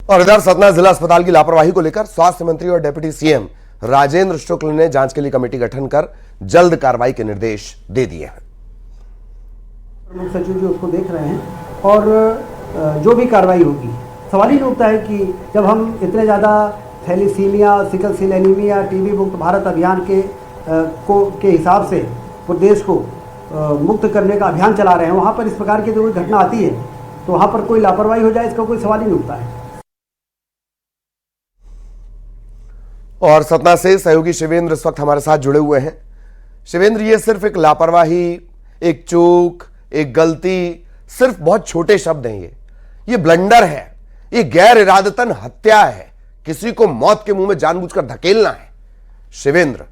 और इधर सतना जिला अस्पताल की लापरवाही को लेकर स्वास्थ्य मंत्री और डिप्टी सीएम राजेंद्र शुक्ल ने जांच के लिए कमेटी गठन कर जल्द कार्रवाई के निर्देश दे दिए हैं। प्रमुख सचिव जी उसको देख रहे हैं और जो भी कार्रवाई होगी, सवाल ही नहीं उठता है कि जब हम इतने ज़्यादा thalassaemia, sickle cell anaemia, TB मुक्त भारत अभियान के हिसाब से पूरे देश को मुक्त करने का अभियान चला रहे हैं, वहाँ पर इस प्रकार की जो कोई घटना आती है तो वहाँ पर कोई लापरवाही हो जाए, इसका कोई सवाल ही नहीं उठता है। और सतना से सहयोगी शिवेंद्र इस वक्त हमारे साथ जुड़े हुए हैं। शिवेंद्र, ये सिर्फ एक लापरवाही, एक चूक, एक गलती, सिर्फ बहुत छोटे शब्द हैं, ये ब्लंडर है, ये गैर इरादतन हत्या है, किसी को मौत के मुंह में जानबूझकर धकेलना है। शिवेंद्र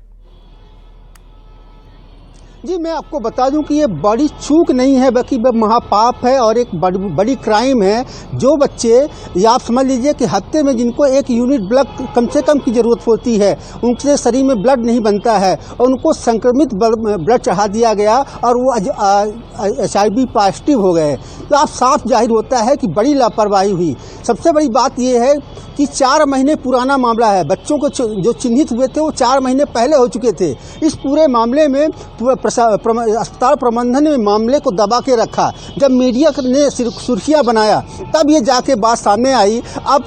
जी, मैं आपको बता दूं कि ये बड़ी चूक नहीं है, बल्कि महापाप है और एक बड़ी क्राइम है। जो बच्चे, या आप समझ लीजिए कि हफ्ते में जिनको 1 यूनिट ब्लड कम से कम की ज़रूरत होती है, उनके शरीर में ब्लड नहीं बनता है और उनको संक्रमित ब्लड चढ़ा दिया गया और वो HIV पॉजिटिव हो गए, तो आप साफ जाहिर होता है कि बड़ी लापरवाही हुई। सबसे बड़ी बात यह है कि 4 महीने पुराना मामला है। बच्चों को जो चिन्हित हुए थे वो 4 महीने पहले हो चुके थे। इस पूरे मामले में अस्पताल प्रबंधन ने मामले को दबा के रखा। जब मीडिया ने सुर्खियां बनाया तब ये जाके बात सामने आई। अब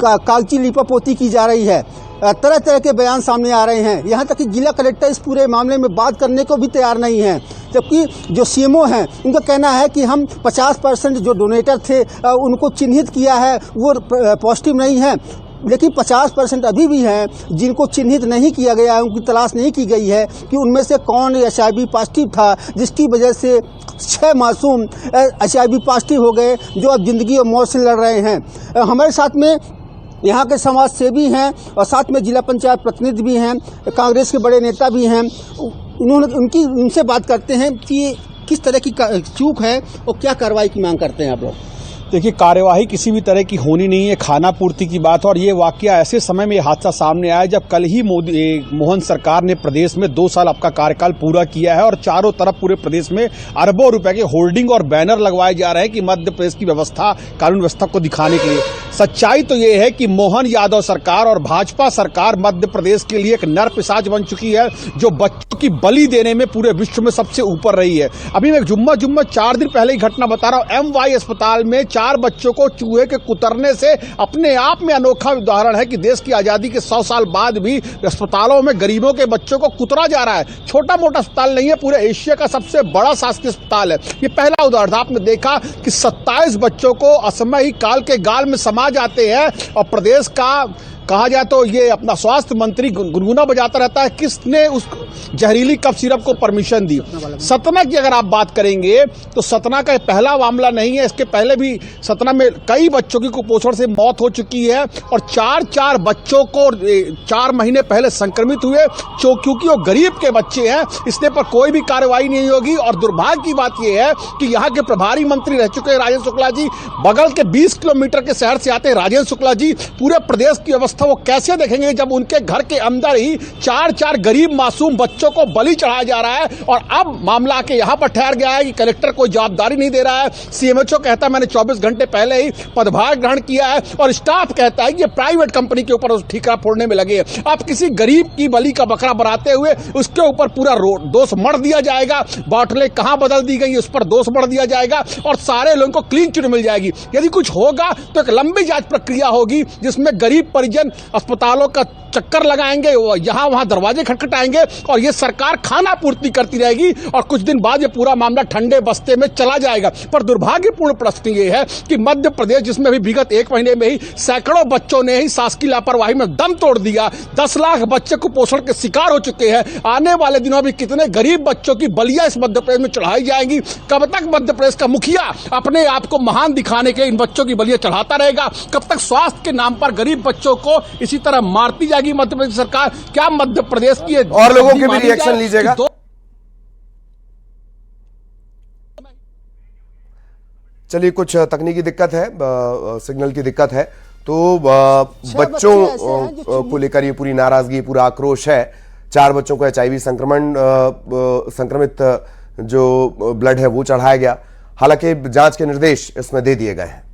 कागजी लिपापोती की जा रही है, तरह तरह के बयान सामने आ रहे हैं, यहाँ तक कि जिला कलेक्टर इस पूरे मामले में बात करने को भी तैयार नहीं है। जबकि जो सीएमओ हैं उनका कहना है कि हम 50% जो डोनेटर थे उनको चिन्हित किया है, वो पॉजिटिव नहीं है, लेकिन 50% अभी भी हैं जिनको चिन्हित नहीं किया गया है, उनकी तलाश नहीं की गई है कि उनमें से कौन HIV पॉजिटिव था, जिसकी वजह से 6 मासूम HIV पॉजिटिव हो गए, जो अब जिंदगी और मौत से लड़ रहे हैं। हमारे साथ में यहाँ के समाज सेवी हैं और साथ में जिला पंचायत प्रतिनिधि भी हैं, कांग्रेस के बड़े नेता भी हैं। उनसे बात करते हैं कि किस तरह की चूक है और क्या कार्रवाई की मांग करते हैं आप लोग। देखिए, कार्यवाही किसी भी तरह की होनी नहीं है, खाना पूर्ति की बात है। और ये वाकया ऐसे समय में हादसा सामने आया जब कल ही मोहन सरकार ने प्रदेश में 2 साल आपका कार्यकाल पूरा किया है और चारों तरफ पूरे प्रदेश में अरबों रुपए के होर्डिंग और बैनर लगवाए जा रहे हैं कि मध्य प्रदेश की व्यवस्था, कानून व्यवस्था को दिखाने के लिए। सच्चाई तो ये है कि मोहन यादव सरकार और भाजपा सरकार मध्य प्रदेश के लिए एक नर पिशाच बन चुकी है, जो बच्चों की बलि देने में पूरे विश्व में सबसे ऊपर रही है। अभी मैं जुम्मा 4 दिन पहले ही घटना बता रहा हूं। MY अस्पताल में 4 बच्चों को चूहे के कुतरने से अपने आप में अनोखा उदाहरण है कि देश की आजादी के 100 साल बाद भी अस्पतालों में गरीबों के बच्चों को कुतरा जा रहा है। छोटा मोटा अस्पताल नहीं है, पूरे एशिया का सबसे बड़ा शासकीय अस्पताल है। ये पहला उदाहरण। आपने देखा कि 27 बच्चों को असमय ही काल के गाल में समा जाते हैं और प्रदेश का कहा जाए तो ये अपना स्वास्थ्य मंत्री गुनगुना बजाता रहता है, किसने उस जहरीली कफ सिरप को परमिशन दी। सतना की अगर आप बात करेंगे तो सतना का पहला मामला नहीं है, इसके पहले भी सतना में कई बच्चों की कुपोषण से मौत हो चुकी है और 4 बच्चों को 4 महीने पहले संक्रमित हुए, क्योंकि वो गरीब के बच्चे हैं, इसने पर कोई भी कार्रवाई नहीं होगी। और दुर्भाग्य की बात यह है कि यहाँ के प्रभारी मंत्री रह चुके हैं राजेंद्र शुक्ला जी, बगल के 20 किलोमीटर के शहर से आते हैं राजेंद्र शुक्ला जी, पूरे प्रदेश की व्यवस्था वो कैसे देखेंगे जब उनके घर के अंदर ही 4 गरीब मासूम बच्चों को बलि चढ़ाया जा रहा है। और अब मामला के यहां पर ठहर गया है कि कलेक्टर कोई जवाबदारी नहीं दे रहा है। CMHO कहता है मैंने 24 घंटे पहले ही पदभार ग्रहण किया है और स्टाफ कहता है कि ये प्राइवेट कंपनी के ऊपर ठीकरा फोड़ने में लगे हैं। अब किसी गरीब की बलि का बकरा बनाते हुए उसके ऊपर पूरा दोष मढ़ दिया जाएगा, बॉटलें कहां बदल दी गई उस पर दोष मढ़ दिया जाएगा और सारे लोगों को क्लीन चिट मिल जाएगी। यदि कुछ होगा तो एक लंबी जांच प्रक्रिया होगी जिसमें गरीब परिजन अस्पतालों का चक्कर लगाएंगे, यहां वहां दरवाजे खटखटाएंगे और ये सरकार खाना पूर्ति करती रहेगी और कुछ दिन बाद ये पूरा मामला ठंडे बस्ते में चला जाएगा। पर दुर्भाग्यपूर्ण प्रश्न ये है कि मध्य प्रदेश, जिसमें भी विगत 1 महीने में ही सैकड़ों बच्चों ने ही शासकीय लापरवाही में दम तोड़ दिया, 10 लाख बच्चे कुपोषण के शिकार हो चुके हैं। आने वाले दिनों में कितने गरीब बच्चों की बलियां इस मध्य प्रदेश में चढ़ाई जाएंगी? कब तक मध्य प्रदेश का मुखिया अपने आप को महान दिखाने के इन बच्चों की बलियां चढ़ाता रहेगा? कब तक स्वास्थ्य के नाम पर गरीब बच्चों को इसी तरह मारती जाएगी मध्य प्रदेश सरकार? क्या मध्य प्रदेश की और लोगों के भी रिएक्शन लीजिएगा। चलिए, कुछ तकनीकी दिक्कत है, सिग्नल की दिक्कत है, तो बच्चों को लेकर ये पूरी नाराजगी, पूरा आक्रोश है। 4 बच्चों को HIV संक्रमित जो ब्लड है वो चढ़ाया गया। हालांकि जांच के निर्देश इसमें दे दिए गए हैं।